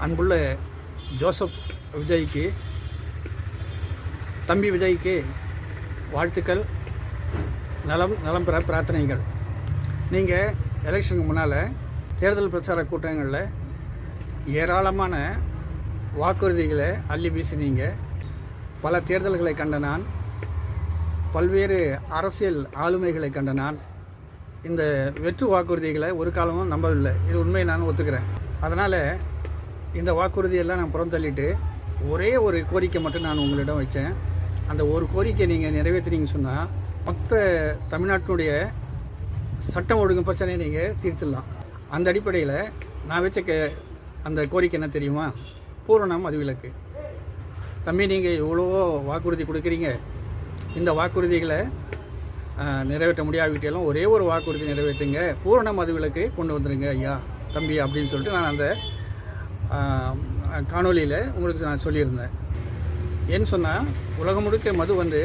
அன்புள்ள ஜோசப் விஜய்க்கு, தம்பி விஜய்க்கு வாழ்த்துக்கள், நலம் பெற பிரார்த்தனைகள். நீங்கள் எலெக்ஷனுக்கு முன்னால் தேர்தல் பிரச்சார கூட்டங்களில் ஏராளமான வாக்குறுதிகளை அள்ளி வீசினீங்க. பல தேர்தல்களை கண்ட நான், பல்வேறு அரசியல் ஆளுமைகளை கண்ட நான் இந்த வெற்று வாக்குறுதிகளை ஒரு காலமும் நம்பவில்லை. இது உண்மையை நான் ஒத்துக்கிறேன். அதனால் இந்த வாக்குறுதியெல்லாம் நான் புறந்தள்ளிட்டு ஒரே ஒரு கோரிக்கை மட்டும் நான் உங்களிடம் வச்சேன். அந்த ஒரு கோரிக்கை நீங்கள் நிறைவேற்றினீங்க சொன்னால் மொத்த தமிழ்நாட்டினுடைய சட்டம் ஒழுங்கு பிரச்சனையை நீங்கள் தீர்த்துடலாம். அந்த அடிப்படையில் நான் வச்ச அந்த கோரிக்கை என்ன தெரியுமா? பூரண மதுவிலக்கு. தம்பி, நீங்கள் எவ்வளவோ வாக்குறுதி கொடுக்குறீங்க. இந்த வாக்குறுதிகளை நிறைவேற்ற முடியாவிட்டாலும் ஒரே ஒரு வாக்குறுதி நிறைவேற்றுங்க, பூரண மதுவிலக்கு கொண்டு வந்துடுங்க ஐயா தம்பி அப்படின்னு சொல்லிட்டு நான் அந்த காணொலியில் உங்களுக்கு நான் சொல்லியிருந்தேன். ஏன்னு சொன்னால், உலகம் முழுக்க மது வந்து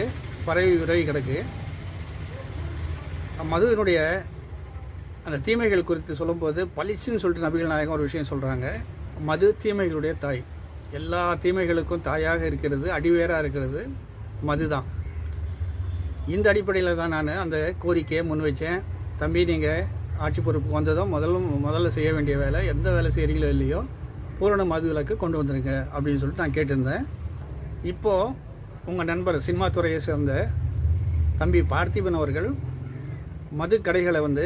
பரவி விரவி கிடக்கு. மதுவினுடைய அந்த தீமைகள் குறித்து சொல்லும்போது பளிச்சுன்னு சொல்லிட்டு நபிகள் நாயகம் ஒரு விஷயம் சொல்கிறாங்க. மது தீமைகளுடைய தாய். எல்லா தீமைகளுக்கும் தாயாக இருக்கிறது, அடிவேராக இருக்கிறது மது தான். இந்த அடிப்படையில் தான் நான் அந்த கோரிக்கையை முன் வச்சேன். தம்பி, நீங்கள் ஆட்சி பொறுப்புக்கு வந்ததும் முதல்ல செய்ய வேண்டிய வேலை, எந்த வேலை செய்கிறீங்களோ இல்லையோ பூரண மது விலக்கு கொண்டு வந்துடுங்க அப்படின்னு சொல்லிட்டு நான் கேட்டிருந்தேன். இப்போது உங்கள் நண்பர் சினிமா துறையை சேர்ந்த தம்பி பார்த்திபன் அவர்கள் மது கடைகளை வந்து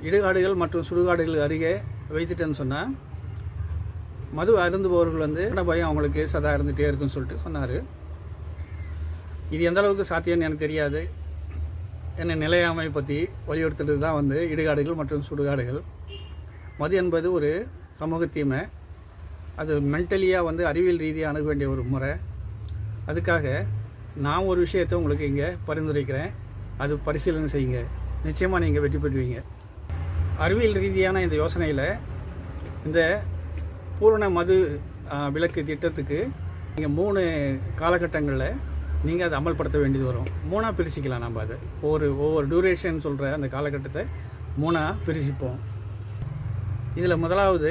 இடுகாடுகள் மற்றும் சுடுகாடுகள் அருகே வைத்துட்டேன்னு சொன்னால் மது அருந்துபவர்கள் வந்து பயம் அவங்களுக்கு சதா இருந்துகிட்டே இருக்குன்னு சொல்லிட்டு சொன்னார். இது எந்த அளவுக்கு சாத்தியம்னு எனக்கு தெரியாது. என்னை நிலையாமை பற்றி வலியுறுத்துறது தான் வந்து இடுகாடுகள் மற்றும் சுடுகாடுகள். மது என்பது ஒரு சமூக தீமை. அது மென்டலியாக வந்து அறிவியல் ரீதியாக அணுக வேண்டிய ஒரு முறை. அதுக்காக நான் ஒரு விஷயத்தை உங்களுக்கு இங்கே பரிந்துரைக்கிறேன். அது பரிசீலனை செய்யுங்க. நிச்சயமாக நீங்கள் வெற்றி பெறுவீங்க. அறிவியல் ரீதியான இந்த யோசனையில் இந்த பூரண மது விலக்கு திட்டத்துக்கு நீங்கள் 3 காலகட்டங்களில் நீங்கள் அதை அமல்படுத்த வேண்டியது வரும். 3ஆக பிரிச்சுக்கலாம். நம்ம அதை ஒவ்வொரு டியூரேஷன் சொல்கிற அந்த காலகட்டத்தை 3ஆக பிரிச்சுப்போம். இதில் முதலாவது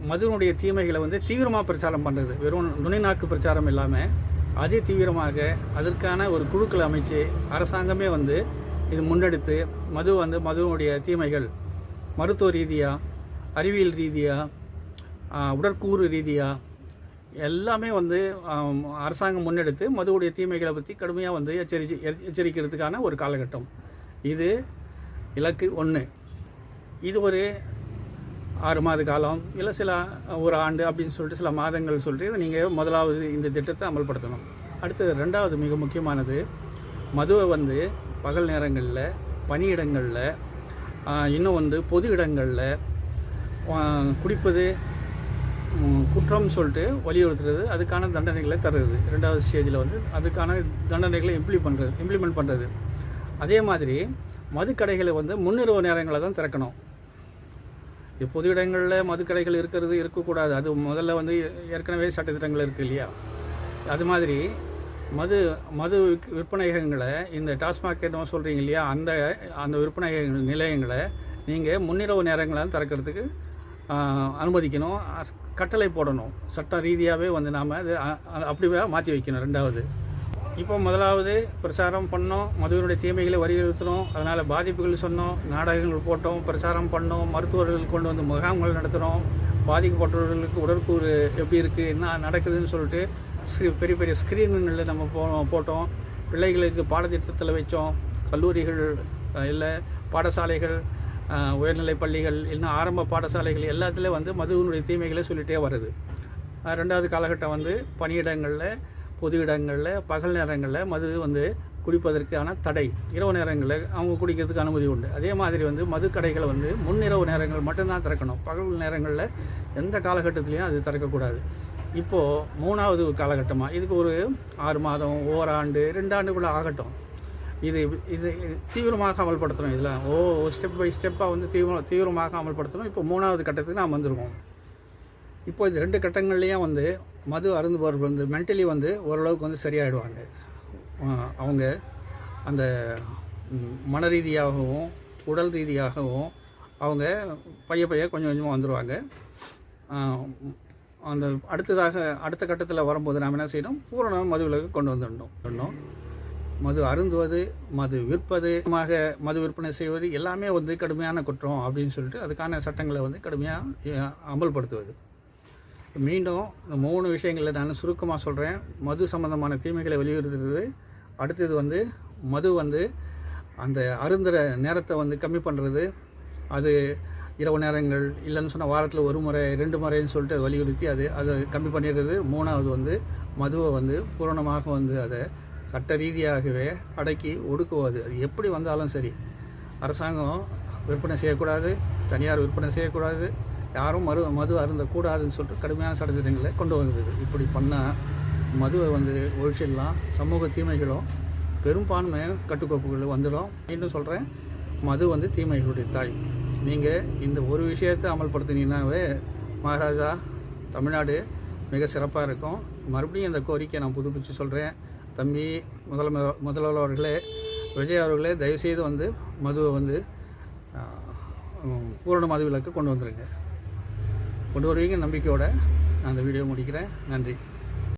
மதுவினுடைய தீமைகளை வந்து தீவிரமாக பிரச்சாரம் பண்ணுறது. வெறும் நுனிநாக்கு பிரச்சாரம் இல்லாமல் அதே தீவிரமாக அதற்கான ஒரு குழுக்கள் அமைச்சு அரசாங்கமே வந்து இது முன்னெடுத்து மதுவினுடைய தீமைகள் மருத்துவ ரீதியாக, அறிவியல் ரீதியாக, உடற்கூறு ரீதியாக எல்லாமே வந்து அரசாங்கம் முன்னெடுத்து மதுவுடைய தீமைகளை பற்றி கடுமையாக வந்து எச்சரிக்கிறதுக்கான ஒரு காலகட்டம். இது இலக்கு 1. இது ஒரு 6 மாத காலம், இல்லை ஒரு ஆண்டு அப்படின்னு சொல்லிட்டு சில மாதங்கள் சொல்லிட்டு நீங்கள் முதலாவது இந்த திட்டத்தை அமல்படுத்தணும். அடுத்து 2வது மிக முக்கியமானது, மதுவை வந்து பகல் நேரங்களில், பணியிடங்களில், இன்னும் வந்து பொது இடங்களில் குடிப்பது குற்றம் சொல்லிட்டு வலியுறுத்துறது, அதுக்கான தண்டனைகளை தருது. 2வது ஸ்டேஜில் வந்து அதுக்கான தண்டனைகளை இம்ப்ளிமெண்ட் பண்ணுறது. அதே மாதிரி மதுக்கடைகளை வந்து முன்னிரவு நேரங்களில் தான் திறக்கணும். பொது இடங்களில் மதுக்கடைகள் இருக்கக்கூடாது. அது முதல்ல வந்து ஏற்கனவே சட்டத்திட்டங்கள் இருக்குது இல்லையா? அது மாதிரி மது விற்பனைகளை இந்த டாஸ்மாக் என்னவோ சொல்கிறீங்க இல்லையா, அந்த விற்பனை நிலையங்களை நீங்கள் முன்னிரவு நேரங்களாக திறக்கிறதுக்கு அனுமதிக்கணும், கட்டளை போடணும். சட்ட ரீதியாகவே வந்து நாம் அது அப்படியே மாற்றி வைக்கணும். 2வது, இப்போ முதலாவது பிரச்சாரம் பண்ணோம், மதுவினுடைய தீமைகளை வலியுறுத்தினோம், அதனால் பாதிப்புகள் சொன்னோம், நாடகங்கள் போட்டோம், பிரச்சாரம் பண்ணோம், மருத்துவர்கள் கொண்டு வந்து முகாம்கள் நடத்தினோம், பாதிக்கப்பட்டவர்களுக்கு உடற்கூறு எப்படி இருக்குது, என்ன நடக்குதுன்னு சொல்லிட்டு பெரிய பெரிய ஸ்க்ரீன்களில் நம்ம போட்டோம். பிள்ளைகளுக்கு பாடத்திட்டத்தில் வச்சோம். கல்லூரிகள் இல்லை, பாடசாலைகள், உயர்நிலைப் பள்ளிகள், இன்னும் ஆரம்ப பாடசாலைகள் எல்லாத்துலேயும் வந்து மதுவினுடைய தீமைகளை சொல்லிகிட்டே வருது. 2வது காலகட்டம் வந்து பணியிடங்களில், பொது இடங்களில், பகல் நேரங்களில் மது வந்து குடிப்பதற்கான தடை. இரவு நேரங்களில் அவங்க குடிக்கிறதுக்கு அனுமதி உண்டு. அதே மாதிரி வந்து மது கடைகளை வந்து முன்னிரவு நேரங்கள் மட்டும்தான் திறக்கணும். பகல் நேரங்களில் எந்த காலகட்டத்திலையும் அது திறக்கக்கூடாது. இப்போது 3வது காலகட்டமாக இதுக்கு ஒரு 6 மாதம், ஓராண்டு, 2 ஆண்டுக்குள்ளே ஆகட்டும். இது தீவிரமாக அமல்படுத்தணும். இதில் ஸ்டெப் பை ஸ்டெப்பாக வந்து தீவிரமாக அமல்படுத்தணும். இப்போ 3வது கட்டத்துக்கு நாம் வந்துடுவோம். இப்போ இது 2 கட்டங்கள்லேயும் வந்து மது அருந்துபவர்கள் வந்து மென்டலி வந்து ஓரளவுக்கு வந்து சரியாயிடுவாங்க. அவங்க அந்த மன ரீதியாகவும் உடல் ரீதியாகவும் அவங்க பைய கொஞ்சம் கொஞ்சமாக வந்துடுவாங்க. அந்த அடுத்த கட்டத்தில் வரும்போது நாம் என்ன செய்யணும், பூரண மதுவிலக்கு கொண்டு வந்துடணும். மது அருந்துவது, மது விற்பது, மது விற்பனை செய்வது எல்லாமே வந்து கடுமையான குற்றம் அப்படின்னு சொல்லிட்டு அதுக்கான சட்டங்களை வந்து கடுமையாக அமல்படுத்துவது. மீண்டும் இந்த 3 விஷயங்களில் நான் சுருக்கமாக சொல்கிறேன். மது சம்பந்தமான தீமைகளை வலியுறுத்துறது, அடுத்தது வந்து மது வந்து அந்த அருந்துகிற நேரத்தை வந்து கம்மி பண்ணுறது, அது இரவு நேரங்கள் இல்லைன்னு சொன்னால் வாரத்தில் 1 முறை 2 முறைன்னு சொல்லிட்டு வலியுறுத்தி அதை கம்மி பண்ணிடுறது. 3வது வந்து மதுவை வந்து பூரணமாக வந்து அதை சட்ட ரீதியாகவே அடக்கி ஒடுக்குவது. அது எப்படி வந்தாலும் சரி, அரசாங்கம் விற்பனை செய்யக்கூடாது, தனியார் விற்பனை செய்யக்கூடாது, யாரும் மது அருந்தக்கூடாதுன்னு சொல்லிட்டு கடுமையான சட்டத்திட்டங்களை கொண்டு வந்தது. இப்படி பண்ணால் மதுவை வந்து ஒழிச்சிடலாம். சமூக தீமைகளும் பெரும்பான்மை கட்டுக்கோப்புகள் வந்துடும். மீண்டும் சொல்கிறேன், மது வந்து தீமைகளுடைய தாய். நீங்கள் இந்த ஒரு விஷயத்தை அமல்படுத்தினீங்கன்னாவே மகாராஜா தமிழ்நாடு மிக சிறப்பாக இருக்கும். மறுபடியும் இந்த கோரிக்கையை நான் புதுப்பித்து சொல்கிறேன். தம்பி முதல்வர் அவர்களே, விஜய் அவர்களே, தயவுசெய்து வந்து மதுவை வந்து பூரண மது விலக்கு கொண்டு வருவீங்க நம்பிக்கையோடு நான் அந்த வீடியோ முடிக்கிறேன். நன்றி.